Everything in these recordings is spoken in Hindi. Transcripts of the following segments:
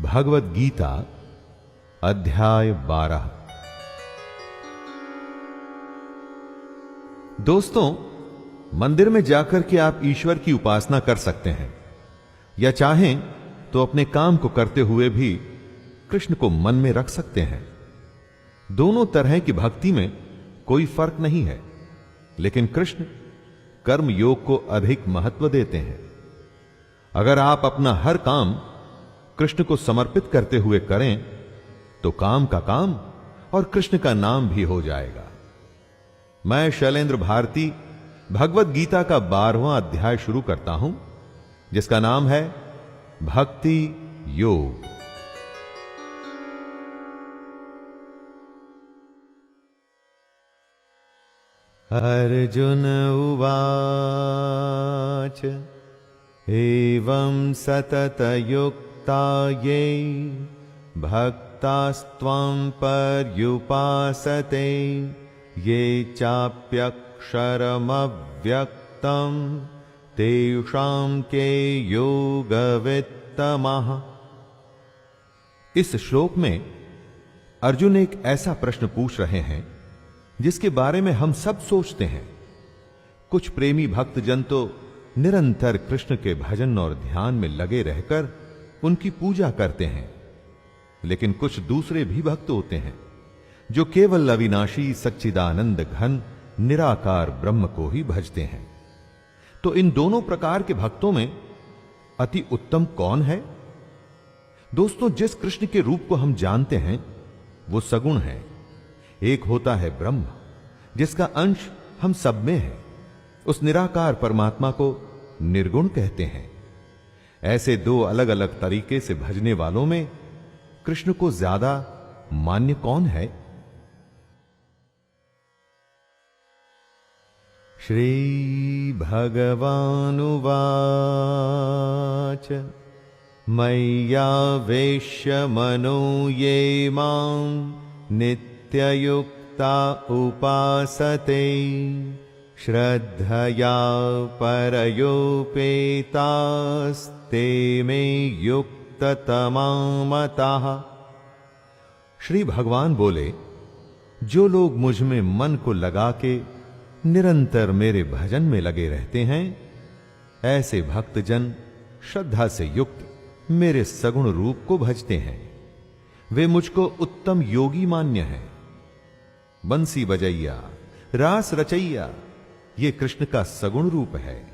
भगवद गीता अध्याय 12। दोस्तों, मंदिर में जाकर के आप ईश्वर की उपासना कर सकते हैं या चाहें तो अपने काम को करते हुए भी कृष्ण को मन में रख सकते हैं। दोनों तरह की भक्ति में कोई फर्क नहीं है, लेकिन कृष्ण कर्म योग को अधिक महत्व देते हैं। अगर आप अपना हर काम कृष्ण को समर्पित करते हुए करें तो काम का काम और कृष्ण का नाम भी हो जाएगा। मैं शैलेंद्र भारती भगवद गीता का 12वां अध्याय शुरू करता हूं, जिसका नाम है भक्ति योग। अर्जुन उवाच एवं सततयुक्ता ये भक्तास्त्वां पर्युपासते ये चाप्यक्षरमव्यक्तं तेषां के योगवित्तमः। इस श्लोक में अर्जुन एक ऐसा प्रश्न पूछ रहे हैं जिसके बारे में हम सब सोचते हैं। कुछ प्रेमी भक्तजन तो निरंतर कृष्ण के भजन और ध्यान में लगे रहकर उनकी पूजा करते हैं, लेकिन कुछ दूसरे भी भक्त होते हैं जो केवल अविनाशी सच्चिदानंद घन निराकार ब्रह्म को ही भजते हैं। तो इन दोनों प्रकार के भक्तों में अति उत्तम कौन है? दोस्तों, जिस कृष्ण के रूप को हम जानते हैं वो सगुण है। एक होता है ब्रह्म, जिसका अंश हम सब में है। उस निराकार परमात्मा को निर्गुण कहते हैं। ऐसे दो अलग अलग तरीके से भजने वालों में कृष्ण को ज्यादा मान्य कौन है? श्री भगवानुवाच मय्यावेश्य मनो ये मां नित्ययुक्ता उपासते श्रद्धया परयोपेतास्ते मे युक्ततमा मताः। श्री भगवान बोले, जो लोग मुझ में मन को लगा के निरंतर मेरे भजन में लगे रहते हैं, ऐसे भक्तजन श्रद्धा से युक्त मेरे सगुण रूप को भजते हैं। वे मुझको उत्तम योगी मान्य हैं। बंसी बजैया रास रचैया ये कृष्ण का सगुण रूप है।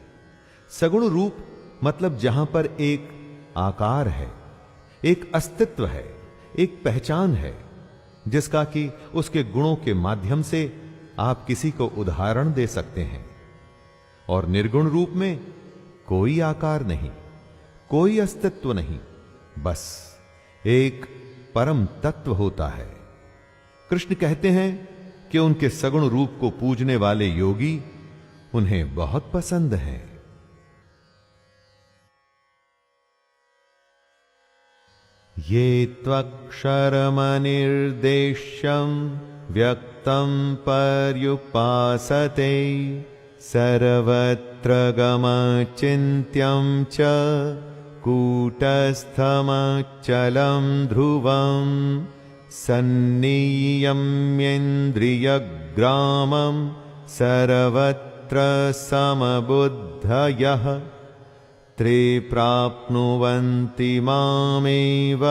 सगुण रूप मतलब जहां पर एक आकार है, एक अस्तित्व है, एक पहचान है, जिसका कि उसके गुणों के माध्यम से आप किसी को उदाहरण दे सकते हैं। और निर्गुण रूप में कोई आकार नहीं, कोई अस्तित्व नहीं, बस एक परम तत्व होता है। कृष्ण कहते हैं कि उनके सगुण रूप को पूजने वाले योगी उन्हें बहुत पसंद हैं। ये त्वक्षरमनिर्देश्यं व्यक्तं पर्युपासते सर्वत्र गमचिन्त्यं च कूटस्थमचलं ध्रुवं सन्नियम्येन्द्रियग्रामं सर्वत्र समबुद्धयः ते प्राप्नुवन्ति मामेव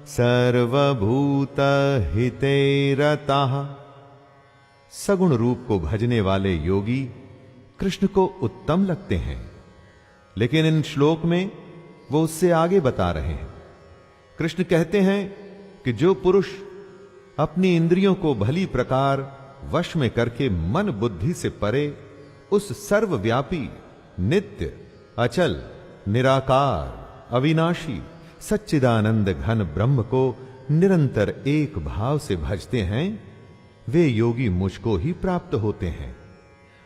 सर्वभूतहिते रताः। सगुण रूप को भजने वाले योगी कृष्ण को उत्तम लगते हैं, लेकिन इन श्लोक में वो उससे आगे बता रहे हैं। कृष्ण कहते हैं कि जो पुरुष अपनी इंद्रियों को भली प्रकार वश में करके मन बुद्धि से परे उस सर्वव्यापी नित्य अचल निराकार अविनाशी सच्चिदानंद घन ब्रह्म को निरंतर एक भाव से भजते हैं, वे योगी मुझको ही प्राप्त होते हैं।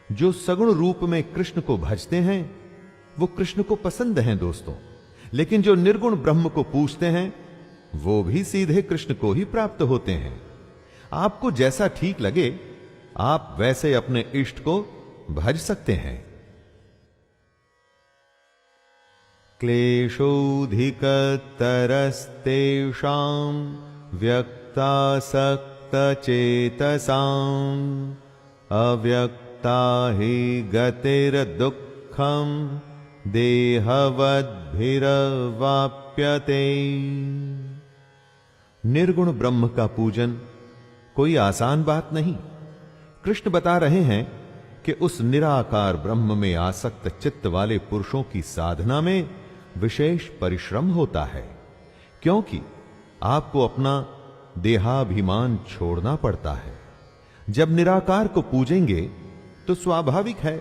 जो सगुण रूप में कृष्ण को भजते हैं वो कृष्ण को पसंद हैं दोस्तों, लेकिन जो निर्गुण ब्रह्म को पूजते हैं वो भी सीधे कृष्ण को ही प्राप्त होते हैं। आपको जैसा ठीक लगे आप वैसे अपने इष्ट को भज सकते हैं। क्लेशोऽधिकतरस्तेषां व्यक्तासक्तचेतसाम् अव्यक्ता हि गतिर्दुःखं देहवद्भिरवाप्यते। निर्गुण ब्रह्म का पूजन कोई आसान बात नहीं। कृष्ण बता रहे हैं कि उस निराकार ब्रह्म में आसक्त चित्त वाले पुरुषों की साधना में विशेष परिश्रम होता है, क्योंकि आपको अपना देहाभिमान छोड़ना पड़ता है। जब निराकार को पूजेंगे तो स्वाभाविक है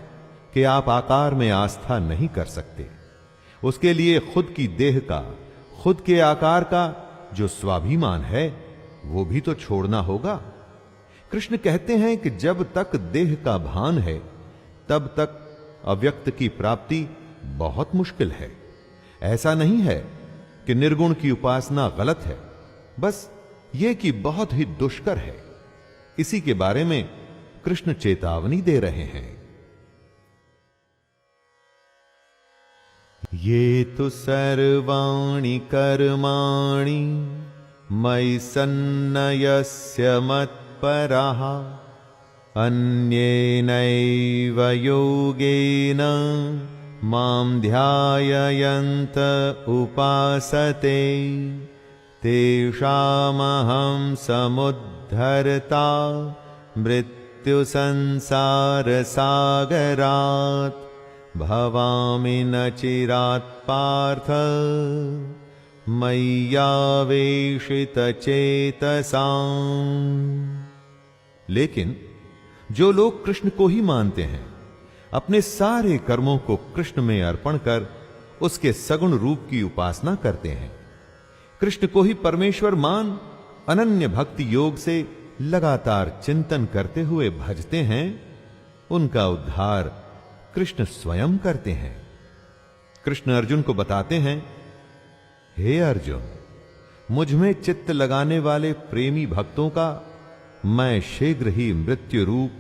कि आप आकार में आस्था नहीं कर सकते। उसके लिए खुद की देह का, खुद के आकार का जो स्वाभिमान है वो भी तो छोड़ना होगा। कृष्ण कहते हैं कि जब तक देह का भान है तब तक अव्यक्त की प्राप्ति बहुत मुश्किल है। ऐसा नहीं है कि निर्गुण की उपासना गलत है, बस यह कि बहुत ही दुष्कर है। इसी के बारे में कृष्ण चेतावनी दे रहे हैं। ये तु सर्वाणि कर्माणि मयि सन्न्यस्य मत्पराः अन्येनैव योगेन मां ध्यायन्त उपासते तेषामहं समुद्धर्ता मृत्युसंसारसागरात् भवामि न चिरात् पार्थ मय्यावेशितचेतसाम्। लेकिन जो लोग कृष्ण को ही मानते हैं, अपने सारे कर्मों को कृष्ण में अर्पण कर उसके सगुण रूप की उपासना करते हैं, कृष्ण को ही परमेश्वर मान अनन्य भक्ति योग से लगातार चिंतन करते हुए भजते हैं, उनका उद्धार कृष्ण स्वयं करते हैं। कृष्ण अर्जुन को बताते हैं, हे अर्जुन, मुझ में चित्त लगाने वाले प्रेमी भक्तों का मैं शीघ्र ही मृत्यु रूप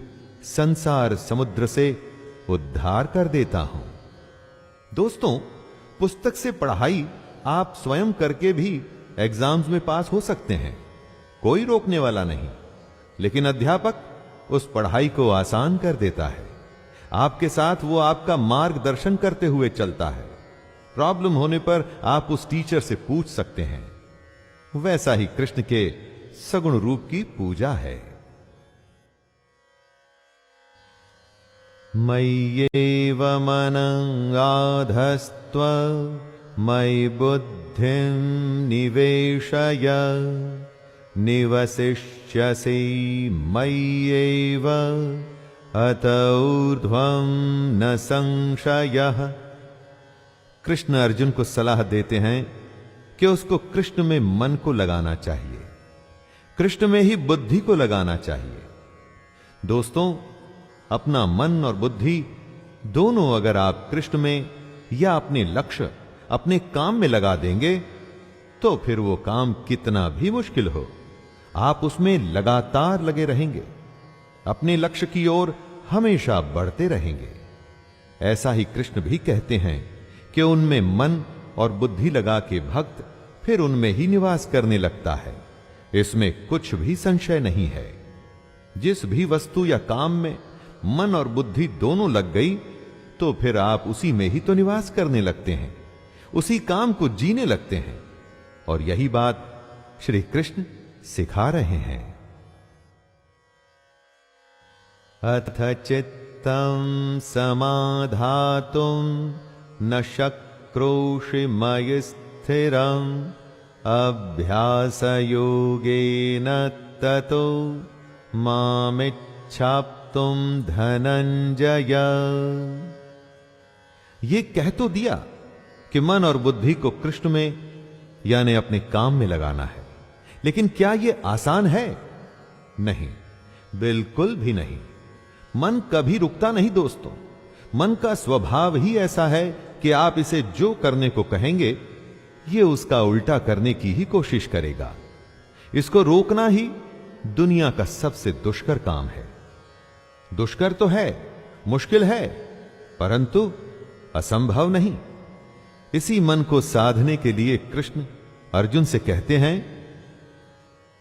संसार समुद्र से उद्धार कर देता हूं। दोस्तों, पुस्तक से पढ़ाई आप स्वयं करके भी एग्जाम्स में पास हो सकते हैं, कोई रोकने वाला नहीं। लेकिन अध्यापक उस पढ़ाई को आसान कर देता है। आपके साथ वो आपका मार्गदर्शन करते हुए चलता है। प्रॉब्लम होने पर आप उस टीचर से पूछ सकते हैं। वैसा ही कृष्ण के सगुण रूप की पूजा है। मय्येव मनං आधस्त्व मयि बुद्धिं निवेशय निवसिष्यसि मय्येव अत ऊर्ध्वं न संशयः। कृष्ण अर्जुन को सलाह देते हैं कि उसको कृष्ण में मन को लगाना चाहिए, कृष्ण में ही बुद्धि को लगाना चाहिए। दोस्तों, अपना मन और बुद्धि दोनों अगर आप कृष्ण में या अपने लक्ष्य, अपने काम में लगा देंगे तो फिर वो काम कितना भी मुश्किल हो, आप उसमें लगातार लगे रहेंगे, अपने लक्ष्य की ओर हमेशा बढ़ते रहेंगे। ऐसा ही कृष्ण भी कहते हैं कि उनमें मन और बुद्धि लगा के भक्त फिर उनमें ही निवास करने लगता है। इसमें कुछ भी संशय नहीं है। जिस भी वस्तु या काम में मन और बुद्धि दोनों लग गई तो फिर आप उसी में ही तो निवास करने लगते हैं, उसी काम को जीने लगते हैं। और यही बात श्री कृष्ण सिखा रहे हैं। अथ चित्तं समाधातुं न शक्नोषि मयि स्थिरम् अभ्यासयोगेन ततो मामिच्छाप्तुं धनंजय। ये कह तो दिया कि मन और बुद्धि को कृष्ण में यानी अपने काम में लगाना है, लेकिन क्या यह आसान है? नहीं, बिल्कुल भी नहीं। मन कभी रुकता नहीं दोस्तों। मन का स्वभाव ही ऐसा है कि आप इसे जो करने को कहेंगे ये उसका उल्टा करने की ही कोशिश करेगा। इसको रोकना ही दुनिया का सबसे दुष्कर काम है। दुष्कर तो है, मुश्किल है, परंतु असंभव नहीं। इसी मन को साधने के लिए कृष्ण अर्जुन से कहते हैं,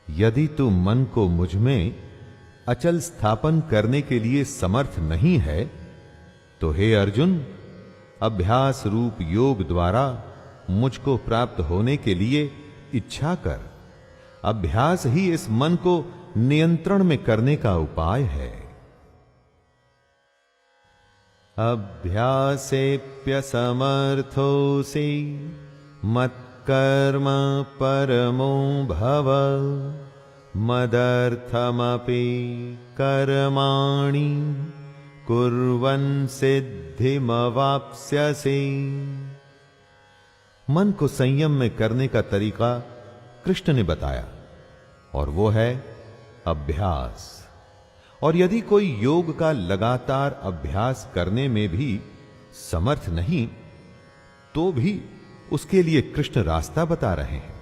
यदि तू मन को मुझ में अचल स्थापन करने के लिए समर्थ नहीं है, तो हे अर्जुन, अभ्यास रूप योग द्वारा मुझको प्राप्त होने के लिए इच्छा कर। अभ्यास ही इस मन को नियंत्रण में करने का उपाय है। अभ्यासेप्यसमर्थोऽसि मत्कर्म परमो भव, मदर्थमपि कर्माणि कुर्वन् सिद्धिमवाप्स्यसि। मन को संयम में करने का तरीका कृष्ण ने बताया, और वो है अभ्यास। और यदि कोई योग का लगातार अभ्यास करने में भी समर्थ नहीं, तो भी उसके लिए कृष्ण रास्ता बता रहे हैं,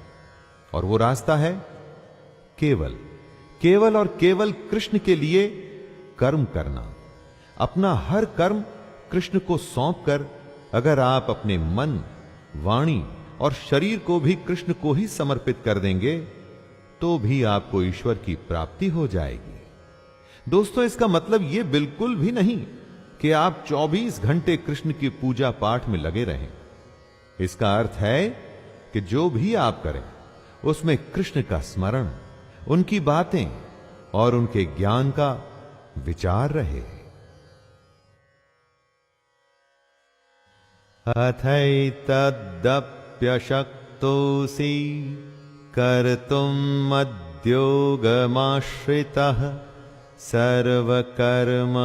और वो रास्ता है केवल और केवल कृष्ण के लिए कर्म करना। अपना हर कर्म कृष्ण को सौंपकर अगर आप अपने मन, वाणी और शरीर को भी कृष्ण को ही समर्पित कर देंगे, तो भी आपको ईश्वर की प्राप्ति हो जाएगी। दोस्तों, इसका मतलब यह बिल्कुल भी नहीं कि आप 24 घंटे कृष्ण की पूजा पाठ में लगे रहें। इसका अर्थ है कि जो भी आप करें उसमें कृष्ण का स्मरण, उनकी बातें और उनके ज्ञान का विचार रहे। अथैतदप्यशक्तोऽसि कर्तुम् मद्योगमाश्रितः सर्वकर्म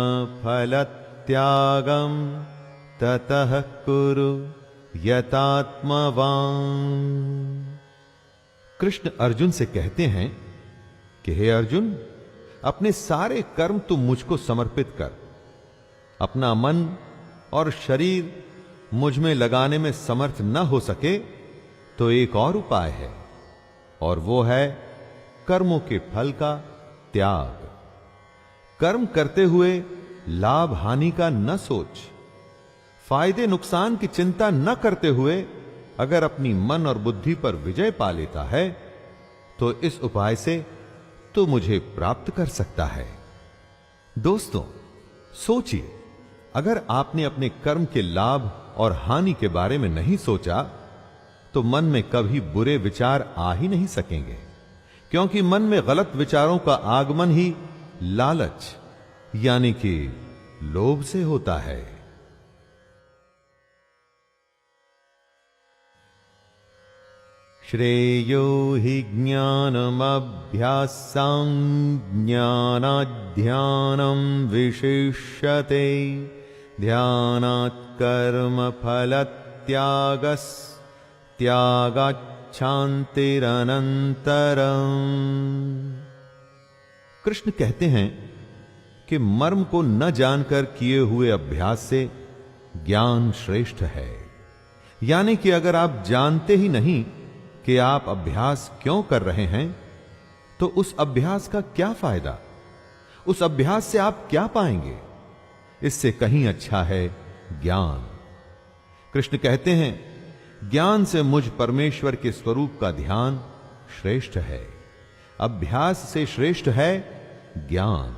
फलत्यागं ततः कुरु यतात्मवान्। कृष्ण अर्जुन से कहते हैं कि हे अर्जुन, अपने सारे कर्म तुम मुझको समर्पित कर। अपना मन और शरीर मुझ में लगाने में समर्थ न हो सके तो एक और उपाय है, और वो है कर्मों के फल का त्याग। कर्म करते हुए लाभ हानि का न सोच, फायदे नुकसान की चिंता न करते हुए अगर अपनी मन और बुद्धि पर विजय पा लेता है, तो इस उपाय से तो मुझे प्राप्त कर सकता है। दोस्तों, सोचिए, अगर आपने अपने कर्म के लाभ और हानि के बारे में नहीं सोचा, तो मन में कभी बुरे विचार आ ही नहीं सकेंगे, क्योंकि मन में गलत विचारों का आगमन ही लालच यानी कि लोभ से होता है। श्रेयो हि ज्ञानमभ्यासां ज्ञानाध्यानं विशिष्यते ध्यानात् कर्मफलत्यागस्त्यागाच्छान्तिरनन्तरम्। कृष्ण कहते हैं कि मर्म को न जानकर किए हुए अभ्यास से ज्ञान श्रेष्ठ है। यानी कि अगर आप जानते ही नहीं कि आप अभ्यास क्यों कर रहे हैं, तो उस अभ्यास का क्या फायदा? उस अभ्यास से आप क्या पाएंगे? इससे कहीं अच्छा है ज्ञान। कृष्ण कहते हैं, ज्ञान से मुझ परमेश्वर के स्वरूप का ध्यान श्रेष्ठ है। अभ्यास से श्रेष्ठ है ज्ञान,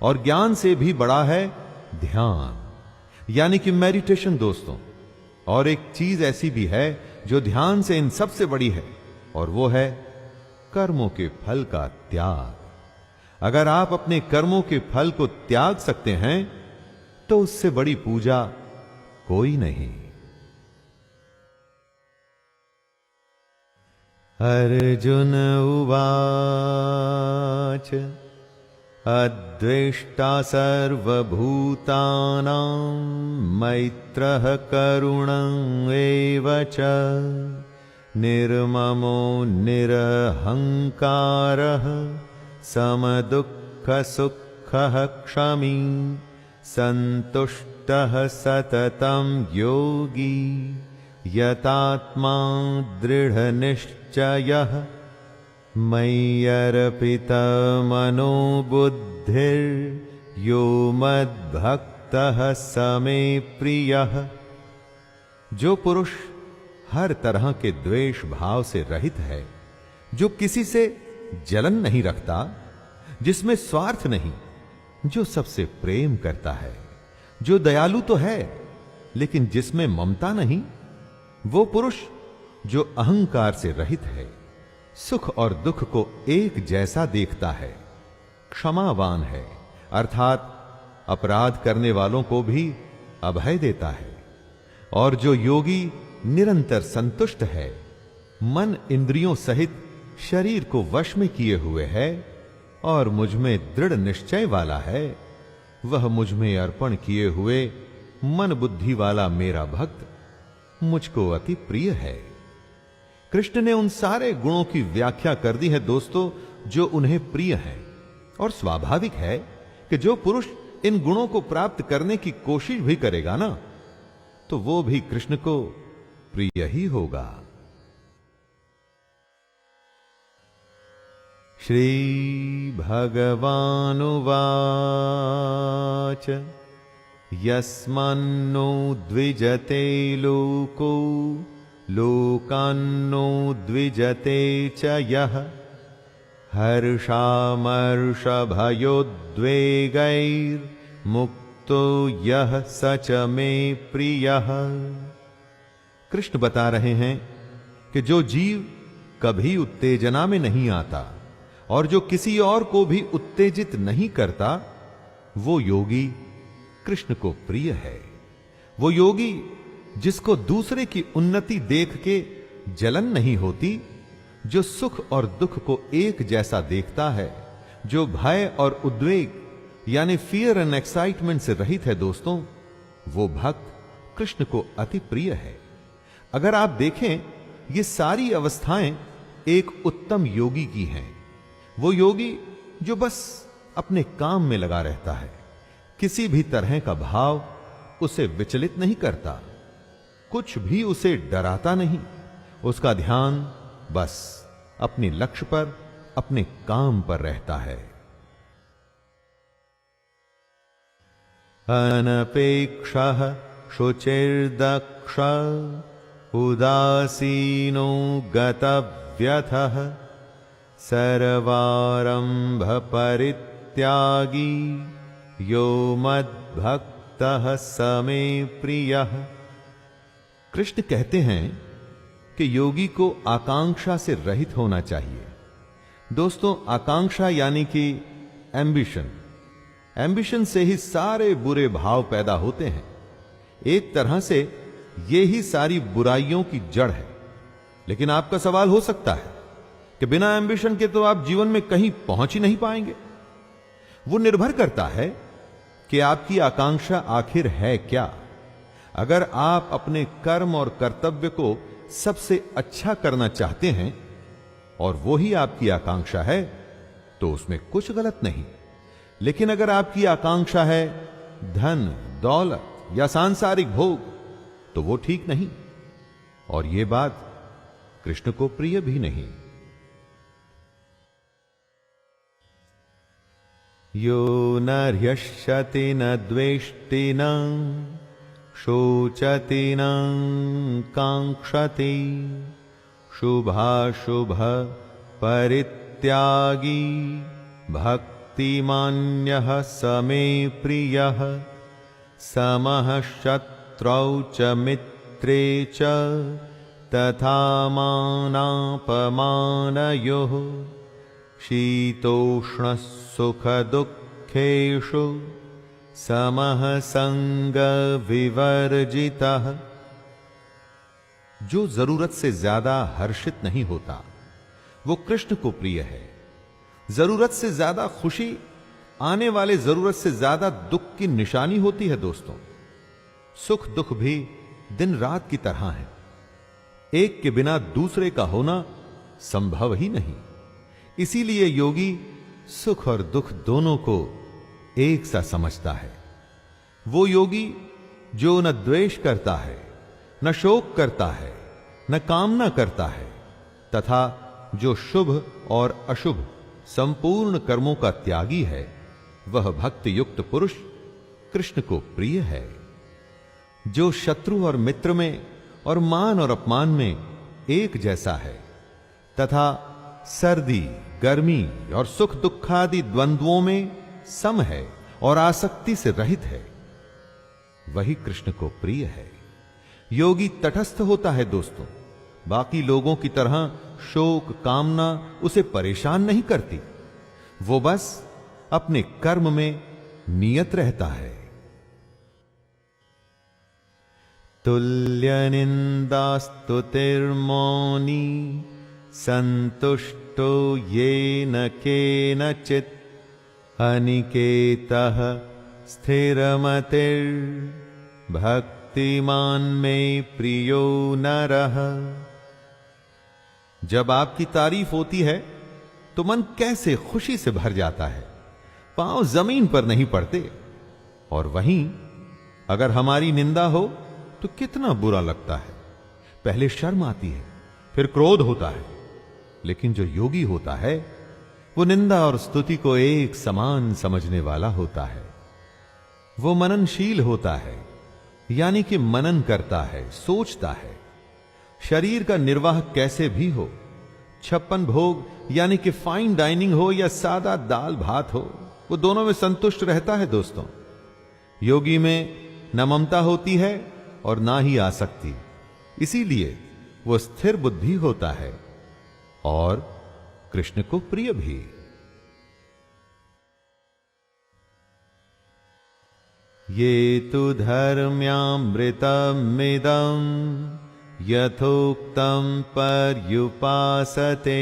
और ज्ञान से भी बड़ा है ध्यान, यानी कि मेडिटेशन। दोस्तों, और एक चीज ऐसी भी है जो ध्यान से इन सबसे बड़ी है, और वो है कर्मों के फल का त्याग। अगर आप अपने कर्मों के फल को त्याग सकते हैं, तो उससे बड़ी पूजा कोई नहीं। अर्जुन उवाच अद्वेष्टा सर्वभूतानां मैत्रः करुण एव च निर्ममो निरहंकारः समदुःखसुखः क्षमी सन्तुष्टः सततं योगी यतात्मा दृढनिश्चयः मय्यर्पितमनो बुद्धिर्यो मद्भक्तः स मे प्रियः। जो पुरुष हर तरह के द्वेष भाव से रहित है, जो किसी से जलन नहीं रखता, जिसमें स्वार्थ नहीं, जो सबसे प्रेम करता है, जो दयालु तो है लेकिन जिसमें ममता नहीं, वो पुरुष जो अहंकार से रहित है, सुख और दुख को एक जैसा देखता है, क्षमावान है, अर्थात अपराध करने वालों को भी अभय देता है, और जो योगी निरंतर संतुष्ट है, मन इंद्रियों सहित शरीर को वश में किए हुए है और मुझ में दृढ़ निश्चय वाला है, वह मुझ में अर्पण किए हुए मन बुद्धि वाला मेरा भक्त मुझको अति प्रिय है। कृष्ण ने उन सारे गुणों की व्याख्या कर दी है दोस्तों, जो उन्हें प्रिय हैं, और स्वाभाविक है कि जो पुरुष इन गुणों को प्राप्त करने की कोशिश भी करेगा ना, तो वो भी कृष्ण को प्रिय ही होगा। श्री भगवानुवाच यस्मान्नो द्विजते लोको लोकान्नो द्विजते च यः हर्षामर्षभयोद्वेगैर्मुक्तो यः स च मे प्रियः। कृष्ण बता रहे हैं कि जो जीव कभी उत्तेजना में नहीं आता और जो किसी और को भी उत्तेजित नहीं करता, वो योगी कृष्ण को प्रिय है। वो योगी जिसको दूसरे की उन्नति देख के जलन नहीं होती, जो सुख और दुख को एक जैसा देखता है, जो भय और उद्वेग यानी फियर एंड एक्साइटमेंट से रहित है दोस्तों, वो भक्त कृष्ण को अति प्रिय है। अगर आप देखें, ये सारी अवस्थाएं एक उत्तम योगी की हैं। वो योगी जो बस अपने काम में लगा रहता है, किसी भी तरह का भाव उसे विचलित नहीं करता, कुछ भी उसे डराता नहीं, उसका ध्यान बस अपने लक्ष्य पर, अपने काम पर रहता है। अनपेक्षः शुचिर्दक्ष उदासीनो गतव्यथः सर्वारंभ परित्यागी यो मद्भक्तः स मे प्रियः। कृष्ण कहते हैं कि योगी को आकांक्षा से रहित होना चाहिए। दोस्तों, आकांक्षा यानी कि एम्बिशन, एम्बिशन से ही सारे बुरे भाव पैदा होते हैं। एक तरह से ये ही सारी बुराइयों की जड़ है। लेकिन आपका सवाल हो सकता है कि बिना एम्बिशन के तो आप जीवन में कहीं पहुंच ही नहीं पाएंगे। वो निर्भर करता है कि आपकी आकांक्षा आखिर है क्या। अगर आप अपने कर्म और कर्तव्य को सबसे अच्छा करना चाहते हैं और वो ही आपकी आकांक्षा है, तो उसमें कुछ गलत नहीं। लेकिन अगर आपकी आकांक्षा है धन, दौलत या सांसारिक भोग, तो वो ठीक नहीं, और ये बात कृष्ण को प्रिय भी नहीं। यो न ह्यष्यति न द्वेष्टि न शोचति न कांक्षति शुभाशुभ परित्यागी भक्तिमान्यः स मे प्रियः समः शत्रौ च मित्रे च तथा मानापमानयोः शीतोष्ण सुख दुःखेषु समः संग विवर्जितः। जो जरूरत से ज्यादा हर्षित नहीं होता, वो कृष्ण को प्रिय है। जरूरत से ज्यादा खुशी आने वाले जरूरत से ज्यादा दुख की निशानी होती है दोस्तों। सुख दुख भी दिन रात की तरह है, एक के बिना दूसरे का होना संभव ही नहीं। इसीलिए योगी सुख और दुख दोनों को एक सा समझता है। वो योगी जो न द्वेष करता है, न शोक करता है, न कामना करता है, तथा जो शुभ और अशुभ संपूर्ण कर्मों का त्यागी है, वह भक्ति युक्त पुरुष कृष्ण को प्रिय है। जो शत्रु और मित्र में और मान और अपमान में एक जैसा है तथा सर्दी, गर्मी और सुख दुखादि द्वंद्वों में सम है और आसक्ति से रहित है, वही कृष्ण को प्रिय है। योगी तटस्थ होता है दोस्तों, बाकी लोगों की तरह शोक कामना उसे परेशान नहीं करती। वो बस अपने कर्म में नियत रहता है। तुल्य निंदास्तुतिर्मौनी संतुष्टो येन केनचित् अनिकेतः स्थिरमतिर्भक्तिमान मे प्रियो नरः। जब आपकी तारीफ होती है तो मन कैसे खुशी से भर जाता है, पांव जमीन पर नहीं पड़ते। और वहीं अगर हमारी निंदा हो तो कितना बुरा लगता है। पहले शर्म आती है, फिर क्रोध होता है। लेकिन जो योगी होता है वो निंदा और स्तुति को एक समान समझने वाला होता है। वो मननशील होता है, यानी कि मनन करता है, सोचता है। शरीर का निर्वाह कैसे भी हो, 56 भोग यानी कि फाइन डाइनिंग हो या सादा दाल भात हो, वो दोनों में संतुष्ट रहता है दोस्तों। योगी में न ममता होती है और ना ही आसक्ति, इसीलिए वो स्थिर बुद्धि होता है और कृष्ण को प्रिय भी। ये तु धर्म्यामृतमिदं यथोक्तं पर्युपासते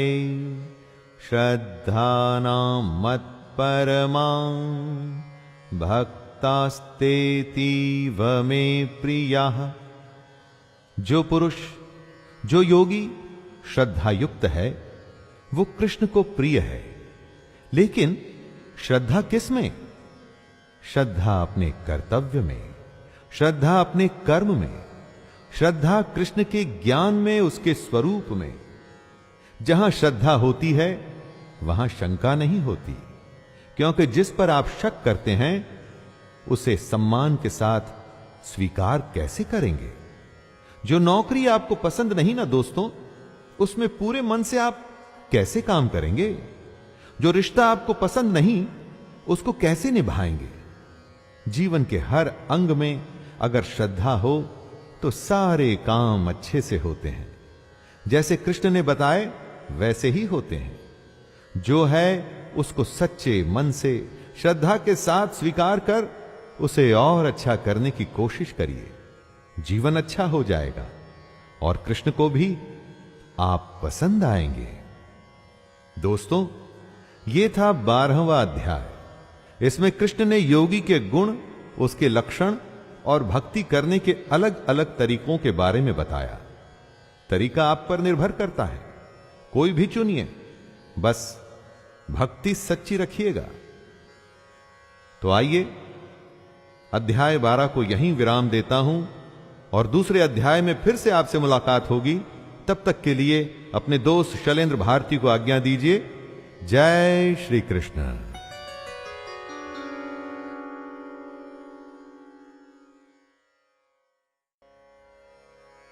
श्रद्धानां मत्परमां भक्तास्तेतीव मे प्रियाः। जो पुरुष, जो योगी श्रद्धा युक्त है वो कृष्ण को प्रिय है। लेकिन श्रद्धा किस में? श्रद्धा अपने कर्तव्य में, श्रद्धा अपने कर्म में, श्रद्धा कृष्ण के ज्ञान में, उसके स्वरूप में। जहां श्रद्धा होती है वहां शंका नहीं होती, क्योंकि जिस पर आप शक करते हैं उसे सम्मान के साथ स्वीकार कैसे करेंगे? जो नौकरी आपको पसंद नहीं ना दोस्तों, उसमें पूरे मन से आप कैसे काम करेंगे? जो रिश्ता आपको पसंद नहीं, उसको कैसे निभाएंगे? जीवन के हर अंग में अगर श्रद्धा हो तो सारे काम अच्छे से होते हैं। जैसे कृष्ण ने बताए वैसे ही होते हैं। जो है उसको सच्चे मन से श्रद्धा के साथ स्वीकार कर उसे और अच्छा करने की कोशिश करिए। जीवन अच्छा हो जाएगा और कृष्ण को भी आप पसंद आएंगे। दोस्तों, यह था 12वां अध्याय। इसमें कृष्ण ने योगी के गुण, उसके लक्षण और भक्ति करने के अलग अलग तरीकों के बारे में बताया। तरीका आप पर निर्भर करता है, कोई भी चुनिए, बस भक्ति सच्ची रखिएगा। तो आइए अध्याय 12 को यहीं विराम देता हूं और दूसरे अध्याय में फिर से आपसे मुलाकात होगी। तब तक के लिए अपने दोस्त शैलेंद्र भारती को आज्ञा दीजिए। जय श्री कृष्ण।